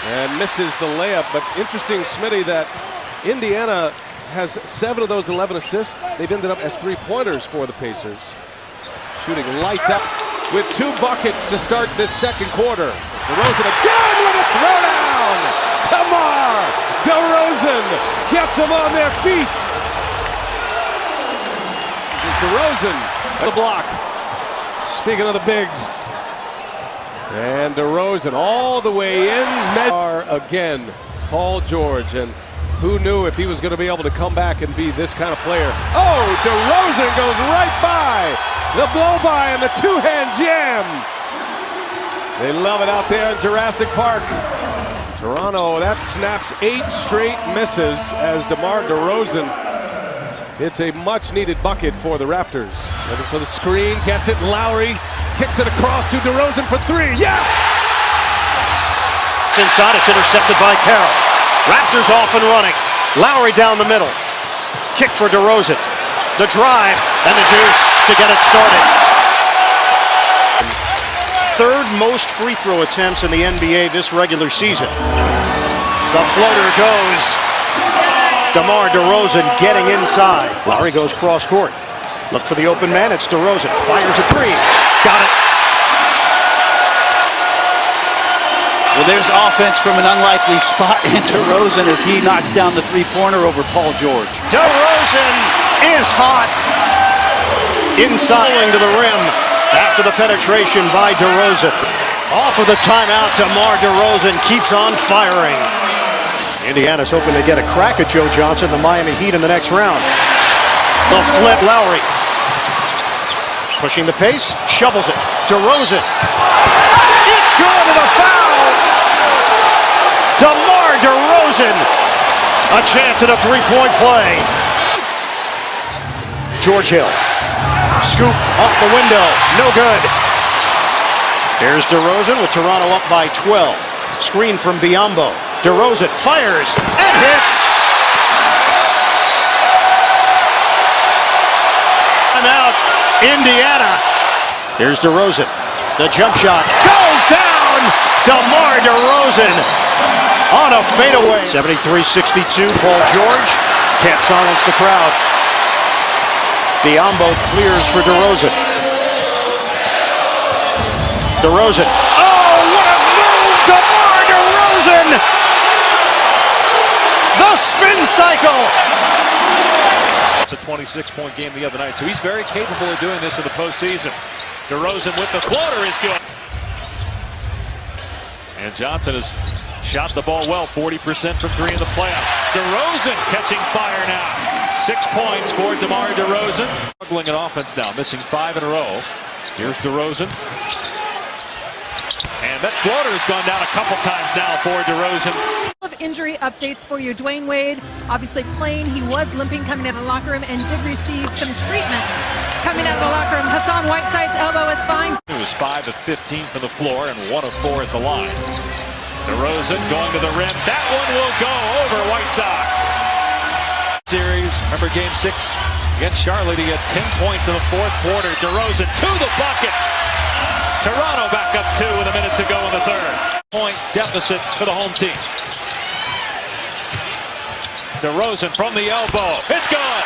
And misses the layup, but interesting, Smitty, that Indiana has 7 of those 11 assists. They've ended up as 3-pointers for the Pacers. Shooting lights up with 2 buckets to start this second quarter. DeRozan again with a throwdown! Demar Derozan gets them on their feet. DeRozan at the block. Speaking of the bigs. And DeRozan all the way in. Again, Paul George. And who knew if he was going to be able to come back and be this kind of player? Oh, DeRozan goes right by the blow-by and the 2-hand jam. They love it out there in Jurassic Park. Toronto, that snaps 8 straight misses as Demar Derozan hits a much-needed bucket for the Raptors. Looking for the screen, gets it, Lowry kicks it across to DeRozan for 3. Yes! It's inside, it's intercepted by Carroll. Raptors off and running. Lowry down the middle. Kick for DeRozan. The drive and the deuce to get it started. 3rd most free throw attempts in the NBA this regular season. The floater goes. Demar Derozan getting inside. Lowry goes cross court. Look for the open man. It's DeRozan. Fires a 3. Got it. Well, there's offense from an unlikely spot in DeRozan as he knocks down the 3-pointer over Paul George. DeRozan is hot. Inside to the rim after the penetration by DeRozan. Off of the timeout, Demar Derozan keeps on firing. Indiana's hoping to get a crack at Joe Johnson, the Miami Heat, in the next round. The flip, Lowry. Pushing the pace, shovels it. DeRozan. It's good and a foul! Demar Derozan. A chance at a 3-point play. George Hill. Scoop off the window. No good. Here's DeRozan with Toronto up by 12. Screen from Biyombo. DeRozan fires and hits. Timeout, Indiana. Here's DeRozan. The jump shot goes down. Demar Derozan on a fadeaway. 73-62. Paul George can't silence the crowd. Biyombo clears for DeRozan. DeRozan. Oh, what a move! Demar Derozan! The spin cycle! The 26-point game the other night, so he's very capable of doing this in the postseason. DeRozan with the floater is good. And Johnson has shot the ball well, 40% from 3 in the playoff. DeRozan catching fire now. 6 points for Demar Derozan. Struggling in offense now, missing 5 in a row. Here's DeRozan. And that floater has gone down a couple times now for DeRozan. Of injury updates for you. Dwayne Wade, obviously playing. He was limping coming out of the locker room and did receive some treatment coming out of the locker room. Hassan Whiteside's elbow is fine. He was 5 of 15 from the floor and 1 of 4 at the line. DeRozan going to the rim. That one will go over Whiteside. Series, remember game 6 against Charlotte. He had 10 points in the 4th quarter. DeRozan to the bucket. Toronto back up 2 with a minute to go in the 3rd. Point deficit for the home team. DeRozan from the elbow. It's good.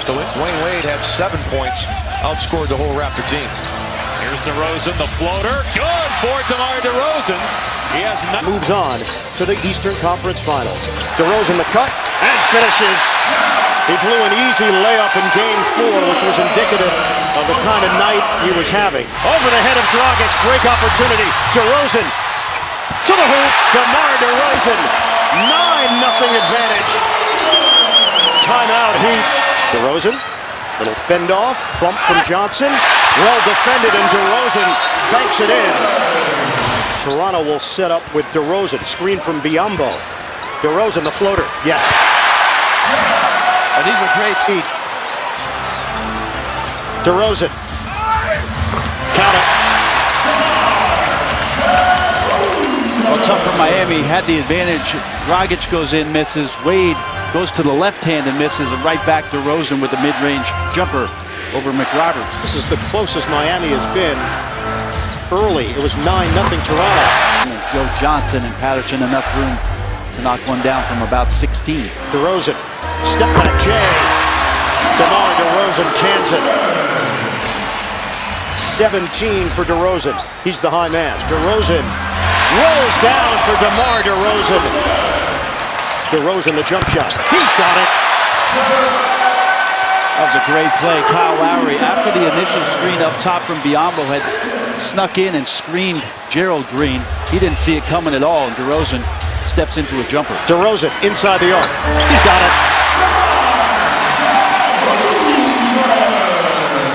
Dwayne Wade had 7 points, outscored the whole Raptor team. Here's DeRozan, the floater. Good for Demar Derozan. He has moves on to the Eastern Conference Finals. DeRozan the cut and finishes. He blew an easy layup in Game 4, which was indicative of the kind of night he was having. Over the head of Dragic, break opportunity. DeRozan to the hoop. Demar Derozan, 9-0 advantage. Timeout Heat. DeRozan, little fend off, bump from Johnson. Well defended, and DeRozan banks it in. Toronto will set up with DeRozan. Screen from Biyombo. DeRozan, the floater. Yes. And these are great seats. DeRozan. Count it. Well, tough for Miami. Had the advantage. Dragic goes in, misses. Wade goes to the left hand and misses. And right back to DeRozan with the mid-range jumper over McRoberts. This is the closest Miami has been early. It was 9-0 Toronto. Joe Johnson and Patterson enough room to knock one down from about 16. DeRozan, step back Jay. Demar Derozan cans it. 17 for DeRozan. He's the high man. DeRozan rolls down for Demar Derozan. DeRozan, the jump shot. He's got it. That was a great play. Kyle Lowry, after the initial screen up top from Biyombo, had snuck in and screened Gerald Green. He didn't see it coming at all, and DeRozan steps into a jumper. DeRozan inside the arc. He's got it.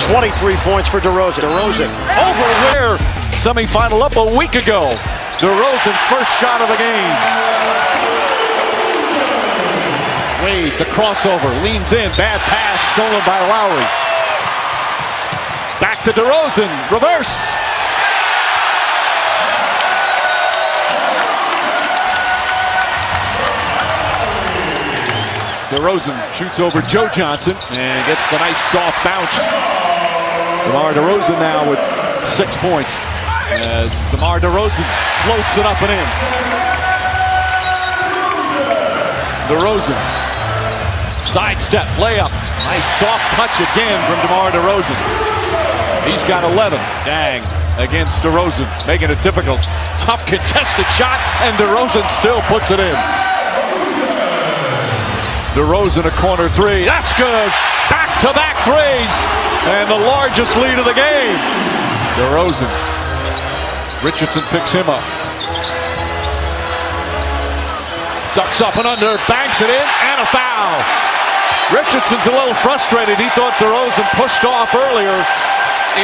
23 points for DeRozan. DeRozan over There, semifinal up a week ago. DeRozan, first shot of the game. Wade, the crossover, leans in, bad pass, stolen by Lowry. Back to DeRozan, reverse. DeRozan shoots over Joe Johnson and gets the nice soft bounce. DeMar Derozan now with 6 points as DeMar Derozan floats it up and in. DeRozan, sidestep, layup. Nice soft touch again from DeMar Derozan. He's got 11. Dang against DeRozan, making it difficult. Tough contested shot, and DeRozan still puts it in. DeRozan a corner three. That's good. Back-to-back threes. And the largest lead of the game. DeRozan. Richardson picks him up. Ducks up and under. Banks it in. And a foul. Richardson's a little frustrated. He thought DeRozan pushed off earlier.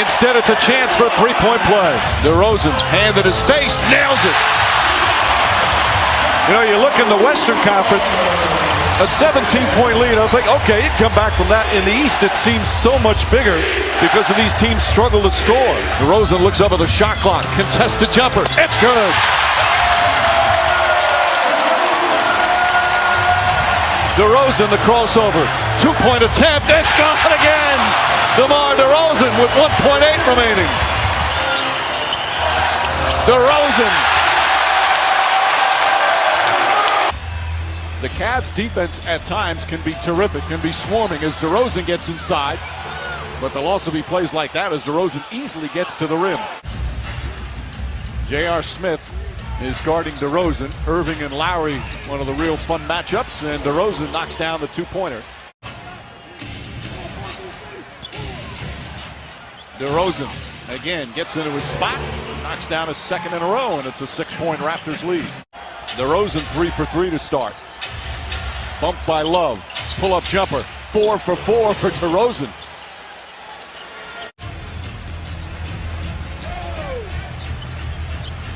Instead, it's a chance for a three-point play. DeRozan, hand at his face. Nails it. You know, you look in the Western Conference. A 17-point lead, I think, okay, you come back from that. In the East, it seems so much bigger because of these teams struggle to score. DeRozan looks up at the shot clock. Contested jumper. It's good. DeRozan, the crossover. Two-point attempt. It's gone again. DeMar Derozan with 1.8 remaining. DeRozan. The Cavs defense at times can be terrific, can be swarming as DeRozan gets inside. But there'll also be plays like that as DeRozan easily gets to the rim. J.R. Smith is guarding DeRozan. Irving and Lowry, one of the real fun matchups, and DeRozan knocks down the two-pointer. DeRozan again gets into his spot, knocks down his second in a row, and it's a 6-point Raptors lead. DeRozan 3 for 3 to start. Bumped by Love. Pull-up jumper. 4 for 4 for DeRozan.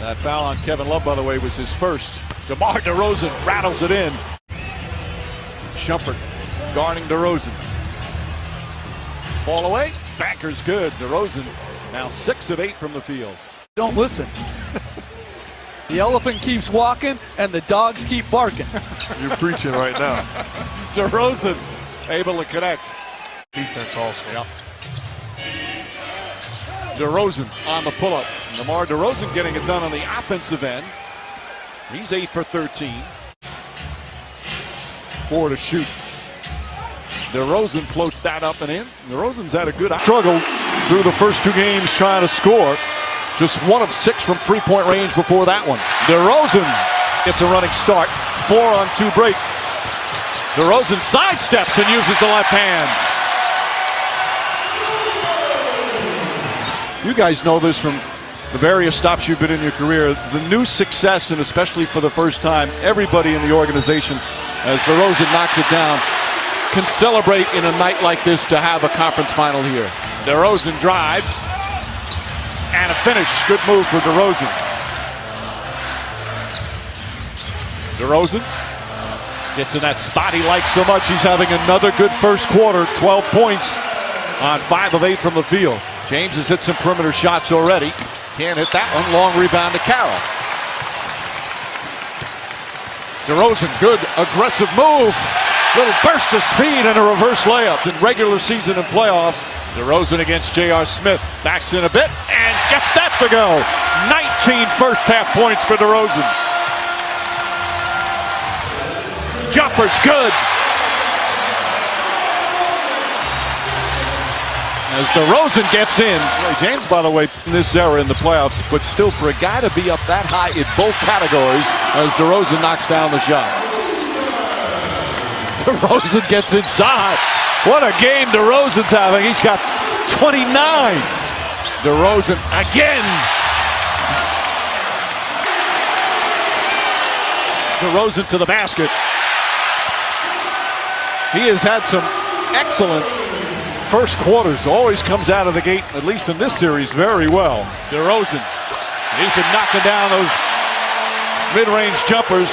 That foul on Kevin Love, by the way, was his first. DeMar Derozan rattles it in. Shumpert guarding DeRozan. Ball away. Banker's good. DeRozan now 6 of 8 from the field. Don't listen. The elephant keeps walking and the dogs keep barking. You're preaching right now. DeRozan able to connect. Defense also. Yep. DeRozan on the pull-up. DeMar Derozan getting it done on the offensive end. He's 8 for 13. 4 to shoot. DeRozan floats that up and in. DeRozan's had a good struggle through the first 2 games trying to score. Just 1 of 6 from three-point range before that one. DeRozan gets a running start. 4 on 2 break. DeRozan sidesteps and uses the left hand. You guys know this from the various stops you've been in your career. The new success, and especially for the first time, everybody in the organization, as DeRozan knocks it down, can celebrate in a night like this to have a conference final here. DeRozan drives. And a finish. Good move for DeRozan. DeRozan gets in that spot he likes so much. He's having another good first quarter. 12 points on 5 of 8 from the field. James has hit some perimeter shots already. Can't hit that one. Long rebound to Carroll. DeRozan, good aggressive move. Little burst of speed and a reverse layup in regular season and playoffs. DeRozan against J.R. Smith. Backs in a bit and gets that to go. 19 first half points for DeRozan. jumper's good. As DeRozan gets in. James, by the way, in this era in the playoffs, but still for a guy to be up that high in both categories as DeRozan knocks down the shot. DeRozan gets inside. What a game DeRozan's having. He's got 29. DeRozan again. DeRozan to the basket. He has had some excellent first quarters. Always comes out of the gate, at least in this series, very well. DeRozan, he's been knocking down those mid-range jumpers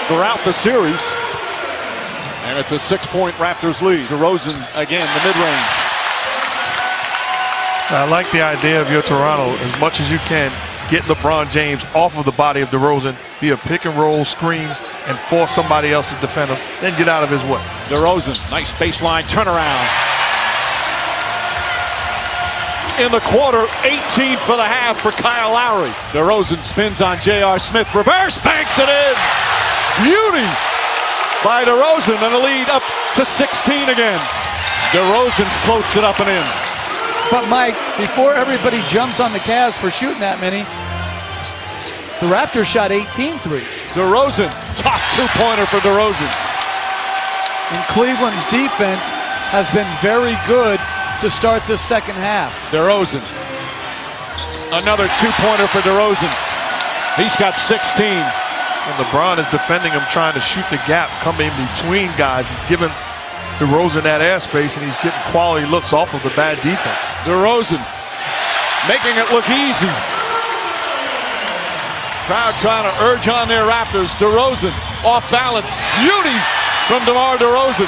throughout the series. And it's a 6-point Raptors lead. DeRozan again, the mid-range. I like the idea of your Toronto as much as you can. Get LeBron James off of the body of DeRozan via pick and roll screens and force somebody else to defend him, then get out of his way. DeRozan, nice baseline turnaround. In the quarter, 18 for the half for Kyle Lowry. DeRozan spins on J.R. Smith, reverse banks it in. Beauty by DeRozan, and the lead up to 16 again. DeRozan floats it up and in. But Mike, before everybody jumps on the Cavs for shooting that many, the Raptors shot 18 threes. DeRozan, top two-pointer for DeRozan. And Cleveland's defense has been very good to start this second half. DeRozan, another two-pointer for DeRozan. He's got 16. And LeBron is defending him, trying to shoot the gap, coming in between guys. He's giving DeRozan that airspace, and he's getting quality looks off of the bad defense. DeRozan making it look easy. Crowd trying to urge on their Raptors. DeRozan off balance. Beauty from Demar Derozan.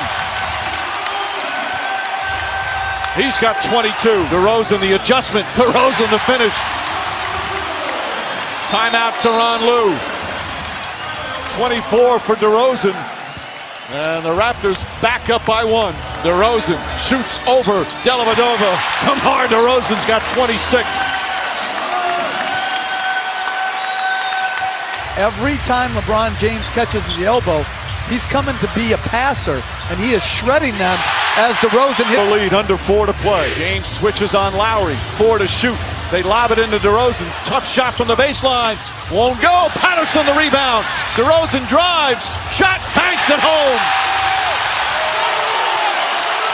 He's got 22. DeRozan the adjustment. DeRozan the finish. Timeout Tyronn Lue. 24 for DeRozan. And the Raptors back up by 1. DeRozan shoots over Dellavedova. Demar Derozan's got 26. Every time LeBron James catches the elbow, he's coming to be a passer, and he is shredding them as DeRozan hits. The lead, under 4 to play. James switches on Lowry. 4 to shoot. They lob it into DeRozan. Tough shot from the baseline. Won't go. Patterson the rebound. DeRozan drives. Shot, banks it home.